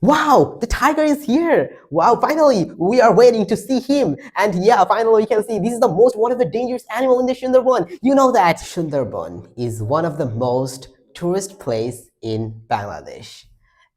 Wow, the tiger is here. Wow, finally, we are waiting to see him. And yeah, finally, you can see this is the one of the dangerous animal in the Sundarban. You know that Sundarban is one of the most tourist place in Bangladesh.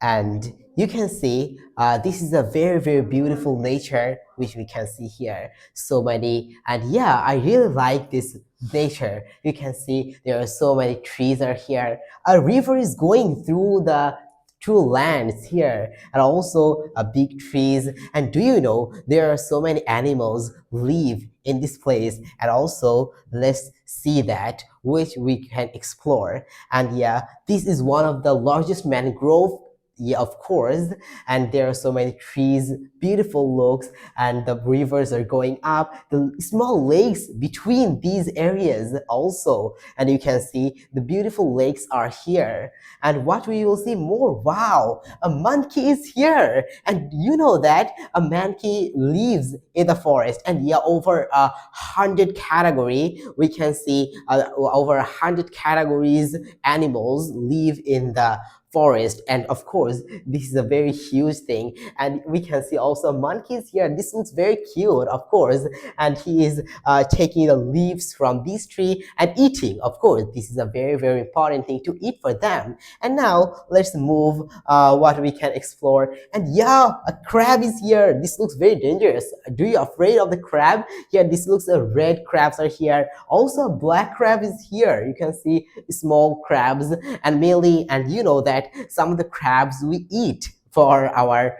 And you can see this is a very beautiful nature which we can see here. So many, and yeah, I really like this nature. You can see there are so many trees are here. A river is going through the two lands here, and also a big trees. And do you know there are so many animals live in this place? And also let's see that which we can explore. And yeah, this is one of the largest mangrove, yeah, of course. And there are so many trees, beautiful looks, and the rivers are going up, the small lakes between these areas also. And you can see the beautiful lakes are here. And what we will see more, wow, a monkey is here. And you know that a monkey lives in the forest. And yeah, over 100 category, we can see over 100 categories animals live in the forest. And of course, this is a very huge thing. And we can see also monkeys here. This looks very cute, of course. And he is taking the leaves from this tree and eating. Of course, this is a very important thing to eat for them. And now let's move what we can explore. And yeah, a crab is here. This looks very dangerous. Do you afraid of the crab? Yeah, this looks red crabs are here. Also a black crab is here. You can see small crabs. And mainly, and you know that some of the crabs we eat for our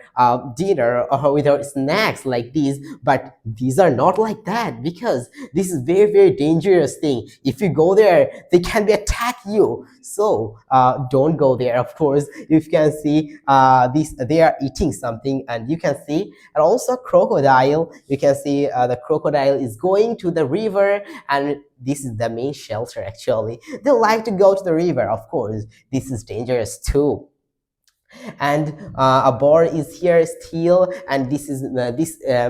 dinner or with our snacks like these, but these are not like that, because this is very dangerous thing. If you go there, they can be attack you. So don't go there. Of course, you can see this, they are eating something. And you can see, and also crocodile. You can see the crocodile is going to the river, and this is the main shelter. Actually, they like to go to the river. Of course, this is dangerous too. And a boar is here still, and this is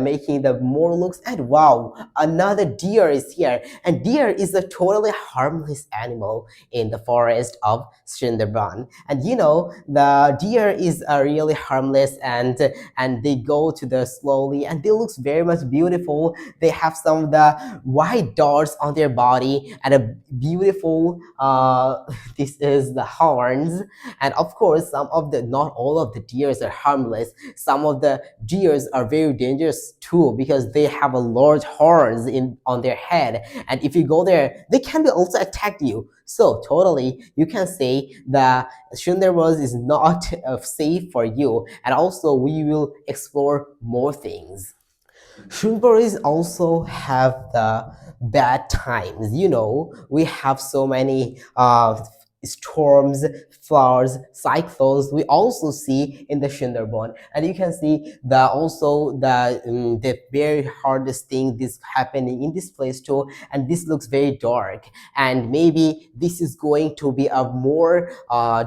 making the more looks. And wow, another deer is here. And deer is a totally harmless animal in the forest of Sundarban. And you know, the deer is really harmless, and they go to the slowly, and they looks very much beautiful. They have some of the white dots on their body, and a beautiful this is the horns. And of course, some of the, not all of the deers are harmless. Some of the deers are very dangerous too, because they have a large horns on their head. And if you go there, they can be also attack you. So totally, you can say the Sundarban is not safe for you. And also, we will explore more things. Sundarban also have the bad times. You know, we have so many storms, floods, cyclones we also see in the Sundarban. And you can see the very hardest thing this happening in this place too. And this looks very dark, and maybe this is going to be a more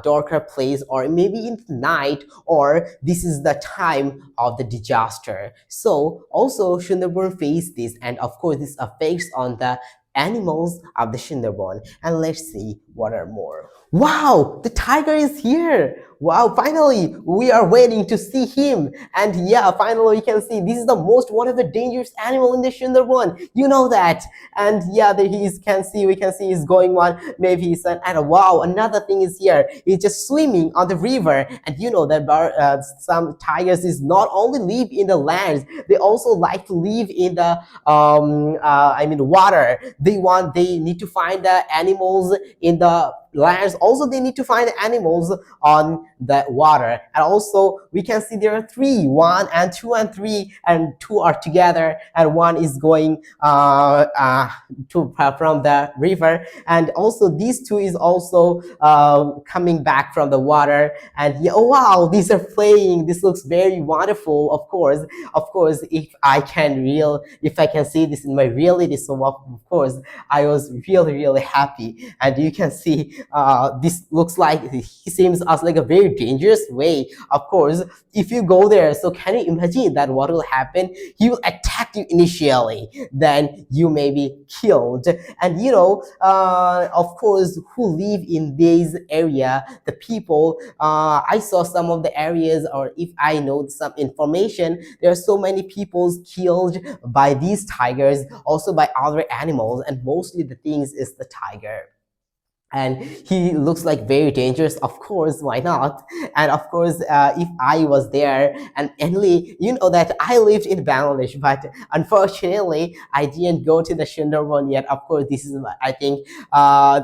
darker place, or maybe in the night, or this is the time of the disaster. So also Sundarban face this, and of course this affects on the animals of the Sundarban. And let's see what are more. Wow, the tiger is here. Wow, finally, we are waiting to see him. And yeah, finally, you can see this is the one of the dangerous animal in the Sundarban. You know that. And yeah, we can see he's going on. Maybe he's and wow, another thing is here. He's just swimming on the river. And you know that some tigers is not only live in the lands, they also like to live in the water. They need to find the animals in the lands. Also, they need to find animals on the water. And also, we can see there are three, 1 and 2 and 3, and 2 are together, and 1 is going from the river. And also, these 2 is also coming back from the water. And yeah, oh, wow, these are playing. This looks very wonderful. Of course, if I can see this in my reality, so of course I was really happy. And you can see this looks like, he seems as like a very very dangerous way. Of course, if you go there, so can you imagine that what will happen? He will attack you initially, then you may be killed. And of course, who live in this area, the people, I saw some of the areas, or if I know some information, there are so many people killed by these tigers, also by other animals, and mostly the things is the tiger. And he looks like very dangerous. Of course, why not? And of course, if I was there, and only that I lived in Bangladesh, but unfortunately I didn't go to the Sundarban yet. Of course, this is, I think,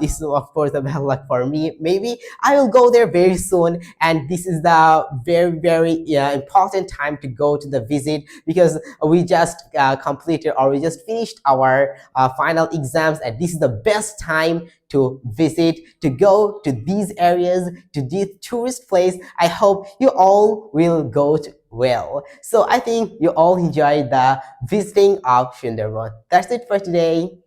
this is of course a bad luck for me. Maybe I will go there very soon, and this is the very important time to go to the visit, because we just completed, or we just finished our final exams, and this is the best time to visit, to go to these areas, to this tourist place. I hope you all will go to well. So I think you all enjoyed the visiting of Sundarban. That's it for today.